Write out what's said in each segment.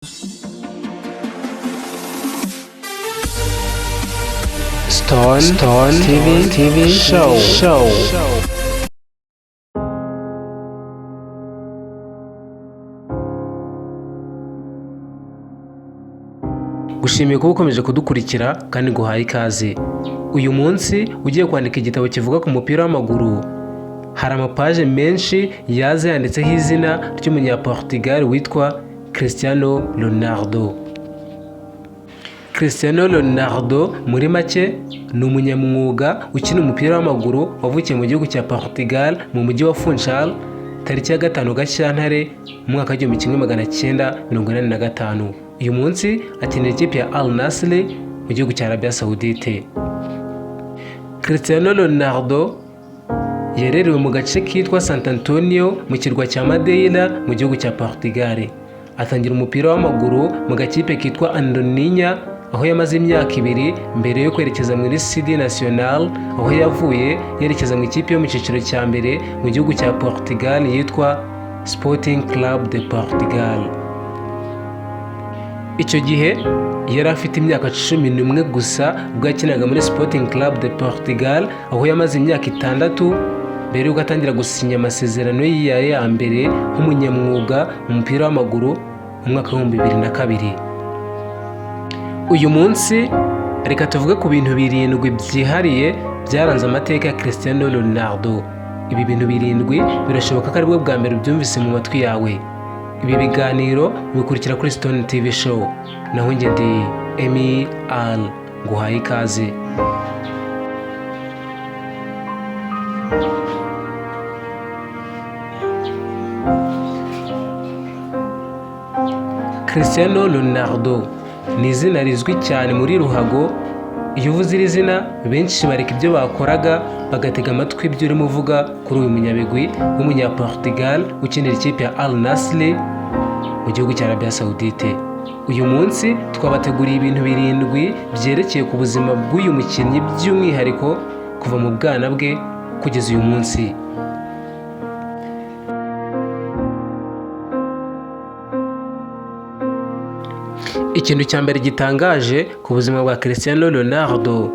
Stone TV Show. Gushimiye kuba ukomeje kudukurikira kandi guhaye ikaze. Uyu munsi ugiye kwandika igitabo kivuga ku mupira w'amaguru. Hari amapaje menshi yaze yanditseho izina ry'umunyaportugal witwa Cristiano Ronaldo. Cristiano Ronaldo muri make ni umunyamwuga ukina umupira w'amaguru wavukiye mu gihugu cya Portugal mu mujyi wa Funchal tariki ya 5 Gashyantare mu mwaka wa 1985. Uyu munsi akinira ikipe ya Al Nassr mu gihugu cya Arabia Saudite. Cristiano Ronaldo yarerewe mu gace kitwa Santo Antonio mu kirwa cya Madeira mu gihugu cya Portugal. Atangira umupira w'amaguru mu gakipe kitwa Andoninya aho yamaze imyaka 2 mbere yo kwerekeza muri City National aho yavuye yerekeza mu ikipe yo mu cyiciro cya mbere mu gihugu cya Portugal yitwa Sporting Club de Portugal. Icyo gihe yari afite imyaka 11 gusa ubwo yakinaga muri Sporting Club de Portugal aho yamaze imyaka 6 mbere yo gutangira gusinya amasezerano ye ya mbere nk'umunyamwuga mu mupira w'amaguru mu mwaka wa 2002. Uyu munsi reka tuvuge ku bintu 7 byihariye byaranze amateka ya Cristiano Ronaldo. Ibi bintu 7 birashoboka ko ari bwo bwa mbere ubyumvise mu matwi yawe. Ibi biganiro bikurikira kuri Stone TV Show. Naho njye ndi Emi Al, nguhaye ikaze. Cristiano Ronaldo ni izina rizwi cyane muri ruhago. Iyo uvuze iri zina benshi bareka ibyo bakoraga bagatega amatwi ibyo urimo uvuga kuri uyu munyabigwi w'umunyaportugal ukinira ikipe ya Al Nassr mu gihugu cya Arabia Saudite. Uyu munsi twabateguriye ibintu 7 byerekeye ku buzima bw'uyu mukinnyi by'umwihariko kuva mu bwana bwe kugeza uyu munsi. Ikintu cya mbere gitangaje ku buzima bwa Cristiano Ronaldo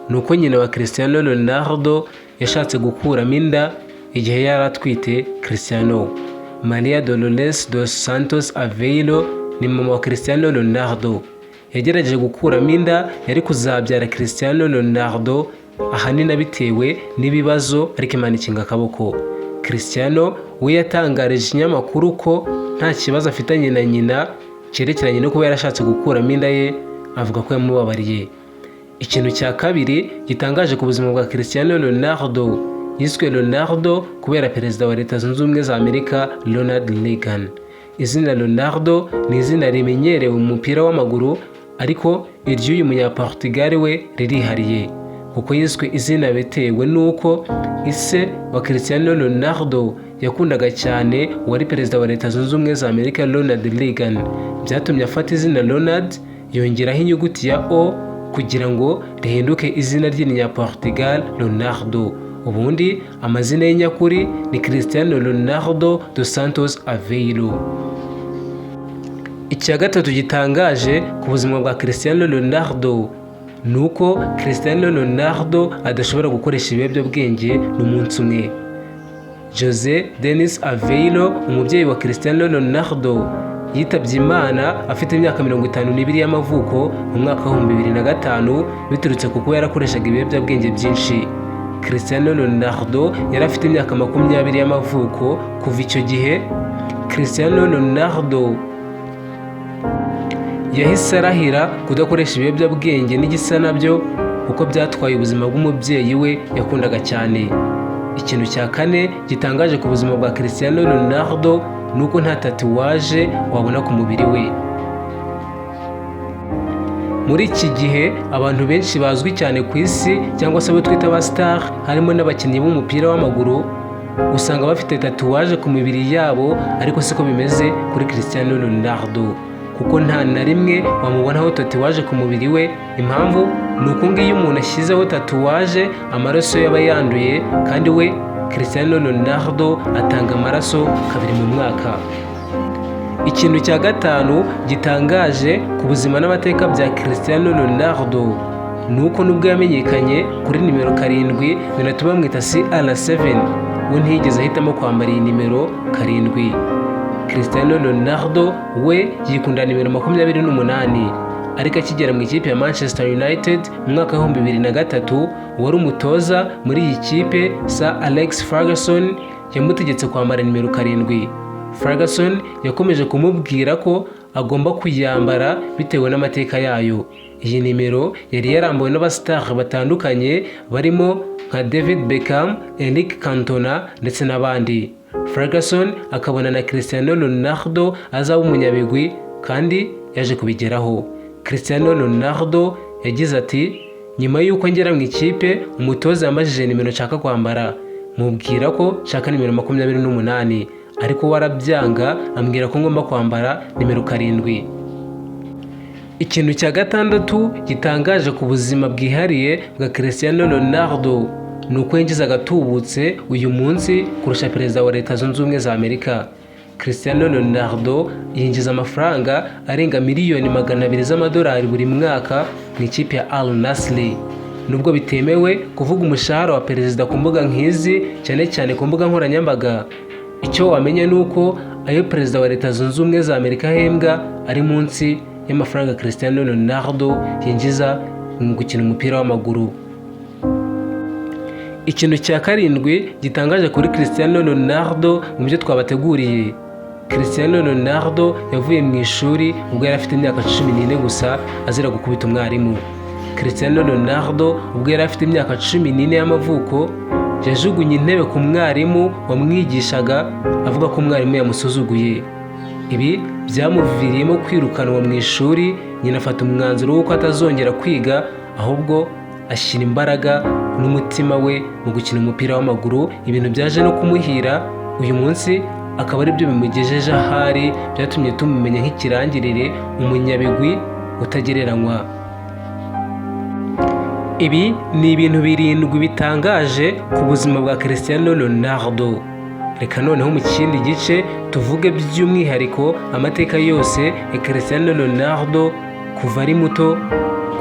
ni uko nyina wa Cristiano Ronaldo yashatse gukuramo inda igihe yari atwite Cristiano. Maria Dolores dos Santos Aveiro ni mama wa Cristiano Ronaldo. Yagerageje gukuramo inda yari kuzabyara Cristiano Ronaldo ahanini bitewe n'ibibazo ariko Imana ikinga akaboko. Cristiano we yatangarije ikinyamakuru ko nta kibazo afitanye na nyina cyerekeranye no kuba yarashatse gukuramo inda ye, avuga ko yamubabariye. Ikintu cya kabiri gitangaje ku buzima bwa Cristiano Ronaldo, yiswe Ronaldo kubera perezida wa Leta Zunze Ubumwe za Amerika Ronald Reagan. Izina Ronaldo ni izina rimenyerewe mu mupira w'amaguru ariko iry'uyu munyaportugal we ririhariye kuko yiswe izina bitewe n'uko ise wa Cristiano Ronaldo yakundaga cyane uwari perezida wa Leta Zunze Ubumwe za Amerika Ronald Reagan. Byatumye afata izina Ronald yongeraho inyuguti ya O kugira ngo rihinduke izina ry'Inyaportugal Ronaldo. Ubundi amazina ye nyakuri ni Cristiano Ronaldo dos Santos Aveiro. Icya gatatu gitangaje ku buzima bwa Cristiano Ronaldo nuko Cristiano Ronaldo adashobora gukoresha ibiyobyabwenge n'umunsi umwe. Jose Denis Aveiro, umubyeyi wa Cristiano Ronaldo, yitabye Imana afite imyaka 52 y'amavuko mu mwaka wa 2005 biturutse kuko yarakoreshaga ibiyobyabwenge byinshi. Cristiano Ronaldo yari afite imyaka 20 y'amavuko. Kuva icyo gihe Cristiano Ronaldo yahise arahira kudakoresha ibiyobyabwenge n'igisa nabyo kuko byatwaye ubuzima bw'umubyeyi we yakundaga cyane. Ikintu cya kane gitangaje ku buzima bwa Cristiano Ronaldo nuko nta tatuwaje wabona ku mubiri we. Muri iki gihe abantu benshi bazwi cyane ku isi cyangwa se abo twita aba star, harimo n'abakinnyi b'umupira w'amaguru, usanga bafite tatuwaje ku mibiri yabo, ariko siko bimeze kuri Cristiano Ronaldo kuko nta na rimwe wamubonaho tatuwaje ku mubiri we. Impamvu ni uko ngiyo umuntu ashyizeho tatuwaje amaraso yaba yanduye, kandi we Cristiano Ronaldo atanga amaraso 2 mu mwaka. Ikintu cya gatanu gitangaje ku buzima n'amateka bya Cristiano Ronaldo ni uko nubwo yamenyekanye kuri nimero 7 binatuma bamwita CR7, we ntiyigeze ahitamo kwambara iyi nimero 7. Cristiano Ronaldo we yikunda nimero 28, ariko akigera mu ikipe ya Manchester United mu mwaka wa 2003, wari umutoza muri iyi kipe Sir Alex Ferguson yamutegetse kwambara nimero 7. Ferguson yakomeje kumubwira ko agomba kuyambara bitewe n'amateka yayo. Iyi nimero yari yarambuwe n'abastar batandukanye barimo nka David Beckham, Eric Cantona ndetse n'abandi. Ferguson akabona na Cristiano Ronaldo azaba umunyabigwi kandi yaje kubigeraho. Cristiano Ronaldo yagize ati, nyuma y'uko ngera mu ikipe umutoza yambajije nimero nshaka kwambara, mubwira ko nshaka nimero 28, ariko warabyanga ambwira ko ngomba kwambara nimero 7. Ikintu cya gatandatu gitangaje ku buzima bwihariye bwa Cristiano Ronaldo ni uko yinjiza agatubutse uyu munsi kurusha perezida wa Leta Zunze Ubumwe za Amerika. Cristiano Ronaldo yinjiza amafaranga arenga miliyoni 200 z'amadolari buri mwaka mu ikipe ya Al Nassr. Nubwo bitemewe kuvuga umushahara wa perezida ku mbuga nk'izi, cyane cyane ku mbuga nkoranyambaga, icyo wamenya ni uko ayo perezida wa Leta Zunze Ubumwe za Amerika ahembwa ari munsi y'amafaranga Cristiano Ronaldo yinjiza mu gukina umupira w'amaguru. Ikintu cya 7 gitangaje kuri Cristiano Ronaldo mu byo twabateguriye. Cristiano Ronaldo yavuye mu ishuri ubwo yari afite imyaka 14 gusa azira gukubita umwarimu. Cristiano Ronaldo ubwo yari afite imyaka 14 y'amavuko yajugunye intebe ku mwarimu wamwigishaga avuga ko umwarimu yamusuzuguye. Ibi byamuviriyemo kwirukanwa mu ishuri. Nyina afata umwanzuro w'uko atazongera kwiga, ahubwo ashyira imbaraga n'umutima we mu gukina umupira w'amaguru. Ibintu byaje no kumuhira uyu munsi, akaba ari byo bimugejeje ahari, byatumye tumumenya nk'ikirangirire, umunyabigwi utagereranywa. Ibi ni ibintu 7 bitangaje ku buzima bwa Cristiano Ronaldo. Reka noneho mu kindi gice tuvuge by'umwihariko amateka yose ya Cristiano Ronaldo kuva ari muto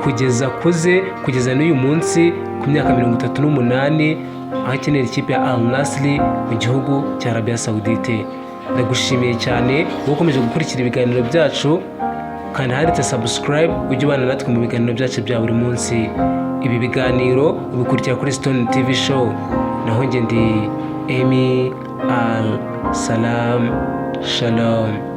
kugeza akuze, kugeza n'uyu munsi ku myaka 38, aho akenera ikipe ya Al Nassr mu gihugu cya Arabia Saudite. Ndagushimiye cyane wowe ukomeje gukurikira ibiganiro byacu, kandi handitse subscribe ujye ubana natwe mu biganiro byacu bya buri munsi. Ibi biganiro ubikurikira kuri Stone TV Show. Naho njye ndi Emi Al Salam. Shalom.